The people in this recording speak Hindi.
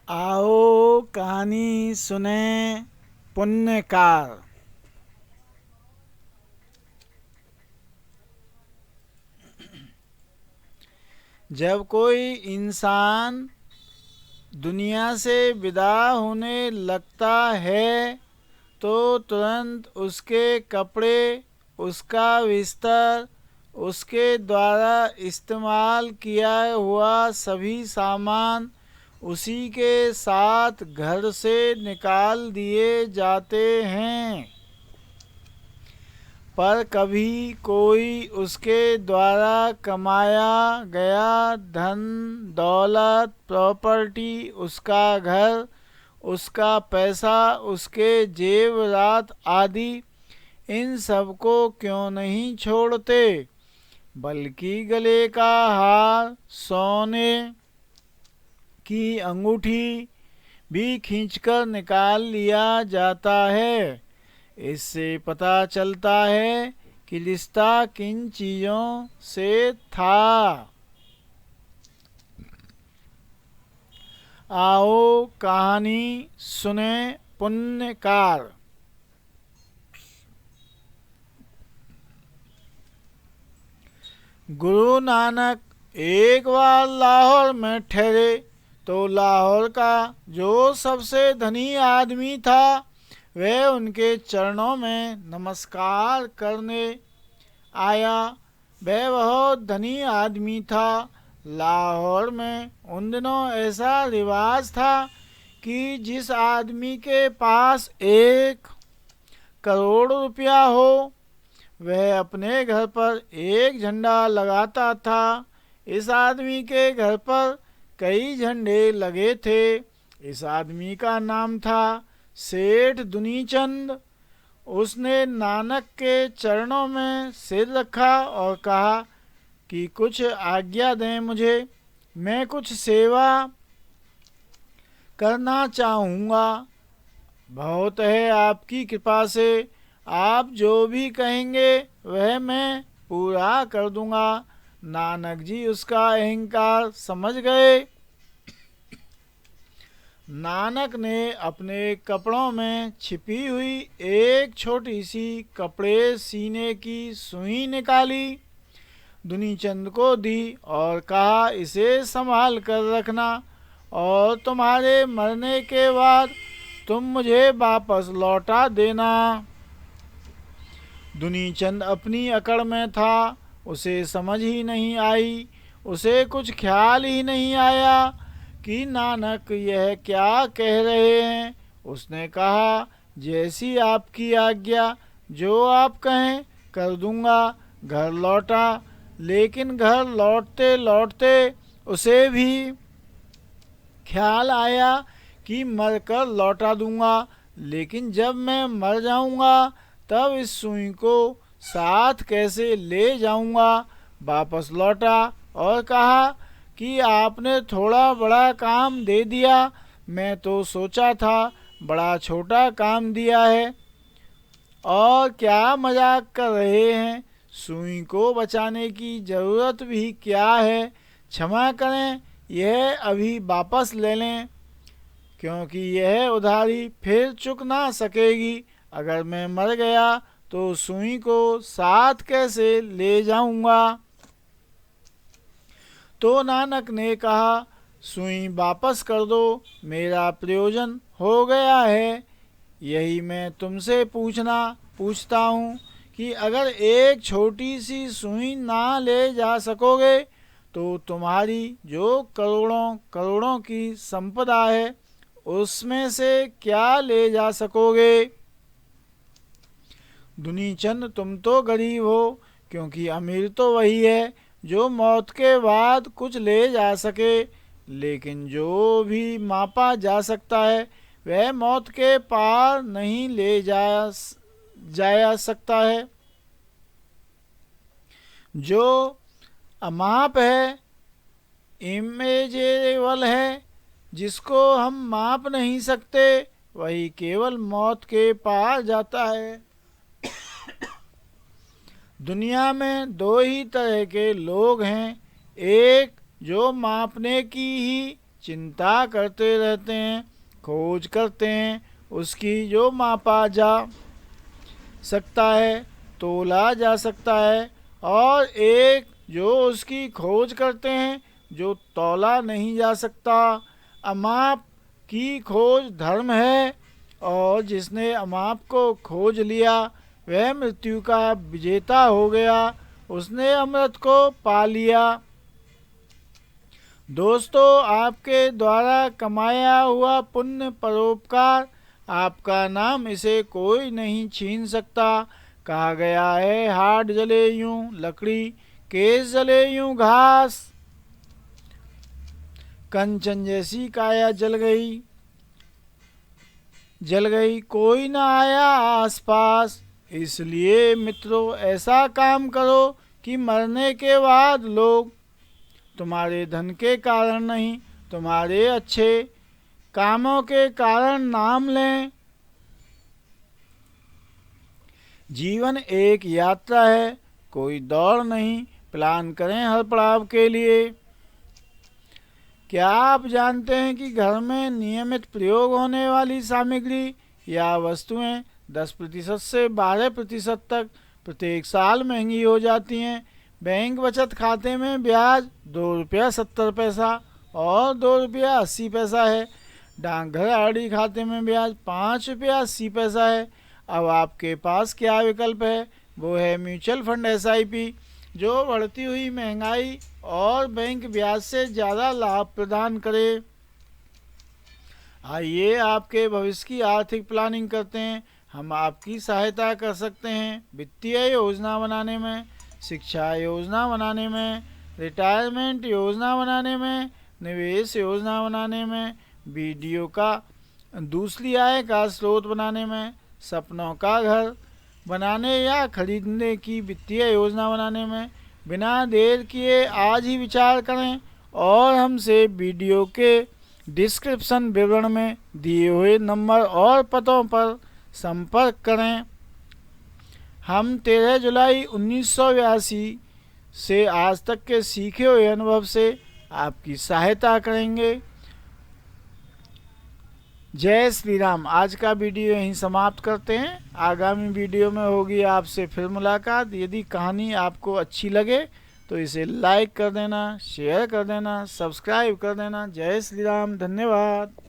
आओ कहानी सुने पुण्यकार। जब कोई इंसान दुनिया से विदा होने लगता है तो तुरंत उसके कपड़े, उसका बिस्तर, उसके द्वारा इस्तेमाल किया हुआ सभी सामान उसी के साथ घर से निकाल दिए जाते हैं। पर कभी कोई उसके द्वारा कमाया गया धन, दौलत, प्रॉपर्टी, उसका घर, उसका पैसा, उसके जेवरात आदि इन सब को क्यों नहीं छोड़ते, बल्कि गले का हार, सोने की अंगूठी भी खींचकर निकाल लिया जाता है। इससे पता चलता है कि रिश्ता किन चीजों से था। आओ कहानी सुने पुण्यकार। गुरु नानक एक बार लाहौर में ठहरे तो लाहौर का जो सबसे धनी आदमी था वह उनके चरणों में नमस्कार करने आया। वह बहुत धनी आदमी था। लाहौर में उन दिनों ऐसा रिवाज था कि जिस आदमी के पास 1 करोड़ रुपया हो वह अपने घर पर एक झंडा लगाता था। इस आदमी के घर पर कई झंडे लगे थे। इस आदमी का नाम था सेठ दुनीचंद। उसने नानक के चरणों में सिर रखा और कहा कि कुछ आज्ञा दें मुझे, मैं कुछ सेवा करना चाहूँगा। बहुत है आपकी कृपा से, आप जो भी कहेंगे वह मैं पूरा कर दूंगा। नानक जी उसका अहंकार समझ गए। नानक ने अपने कपड़ों में छिपी हुई एक छोटी सी कपड़े सीने की सुई निकाली, दुनीचंद को दी और कहा इसे संभाल कर रखना और तुम्हारे मरने के बाद तुम मुझे वापस लौटा देना। दुनीचंद अपनी अकड़ में था। उसे समझ ही नहीं आई, उसे कुछ ख्याल ही नहीं आया कि नानक यह क्या कह रहे हैं। उसने कहा जैसी आपकी आज्ञा, जो आप कहें कर दूंगा। घर लौटा, लेकिन घर लौटते लौटते उसे भी ख्याल आया कि मर कर लौटा दूंगा, लेकिन जब मैं मर जाऊंगा तब इस सुई को साथ कैसे ले जाऊंगा। वापस लौटा और कहा कि आपने थोड़ा बड़ा काम दे दिया। मैं तो सोचा था बड़ा छोटा काम दिया है। और क्या मजाक कर रहे हैं, सुई को बचाने की जरूरत भी क्या है। क्षमा करें, यह अभी वापस ले लें, क्योंकि यह उधारी फिर चुक ना सकेगी। अगर मैं मर गया तो सुई को साथ कैसे ले जाऊंगा। तो नानक ने कहा सुई वापस कर दो, मेरा प्रयोजन हो गया है। यही मैं तुमसे पूछता हूँ कि अगर एक छोटी सी सुई ना ले जा सकोगे तो तुम्हारी जो करोड़ों करोड़ों की संपदा है उसमें से क्या ले जा सकोगे। दुनीचंद तुम तो गरीब हो, क्योंकि अमीर तो वही है जो मौत के बाद कुछ ले जा सके, लेकिन जो भी मापा जा सकता है वह मौत के पार नहीं ले जाया सकता है। जो अमाप है, इमेजेबल है, जिसको हम माप नहीं सकते, वही केवल मौत के पार जाता है। दुनिया में दो ही तरह के लोग हैं, एक जो मापने की ही चिंता करते रहते हैं, खोज करते हैं उसकी जो मापा जा सकता है, तोला जा सकता है, और एक जो उसकी खोज करते हैं जो तौला नहीं जा सकता। अमाप की खोज धर्म है, और जिसने अमाप को खोज लिया वह मृत्यु का विजेता हो गया, उसने अमृत को पा लिया। दोस्तों, आपके द्वारा कमाया हुआ पुण्य परोपकार आपका नाम, इसे कोई नहीं छीन सकता। कहा गया है, हाथ जले यूं लकड़ी, केस जले यूं घास, कंचन जैसी काया जल गई कोई न आया आसपास। इसलिए मित्रों, ऐसा काम करो कि मरने के बाद लोग तुम्हारे धन के कारण नहीं, तुम्हारे अच्छे कामों के कारण नाम लें। जीवन एक यात्रा है, कोई दौड़ नहीं। प्लान करें हर पड़ाव के लिए। क्या आप जानते हैं कि घर में नियमित प्रयोग होने वाली सामग्री या वस्तुएं 10% से 12% तक प्रत्येक साल महंगी हो जाती हैं। बैंक बचत खाते में ब्याज ₹2.70 और ₹2.80 है। डाकघर आरडी खाते में ब्याज ₹5.80 है। अब आपके पास क्या विकल्प है? वो है म्यूचुअल फंड SIP, जो बढ़ती हुई महंगाई और बैंक ब्याज से ज़्यादा लाभ प्रदान करे। आइए आपके भविष्य की आर्थिक प्लानिंग करते हैं। हम आपकी सहायता कर सकते हैं वित्तीय योजना बनाने में, शिक्षा योजना बनाने में, रिटायरमेंट योजना बनाने में, निवेश योजना बनाने में, वीडियो का दूसरी आय का स्रोत बनाने में, सपनों का घर बनाने या खरीदने की वित्तीय योजना बनाने में। बिना देर किए आज ही विचार करें और हमसे वीडियो के डिस्क्रिप्शन विवरण में दिए हुए नंबर और पतों पर संपर्क करें। हम 13 जुलाई 1982 से आज तक के सीखे हुए अनुभव से आपकी सहायता करेंगे। जय श्री राम। आज का वीडियो यहीं समाप्त करते हैं। आगामी वीडियो में होगी आपसे फिर मुलाकात। यदि कहानी आपको अच्छी लगे तो इसे लाइक कर देना, शेयर कर देना, सब्सक्राइब कर देना। जय श्री राम। धन्यवाद।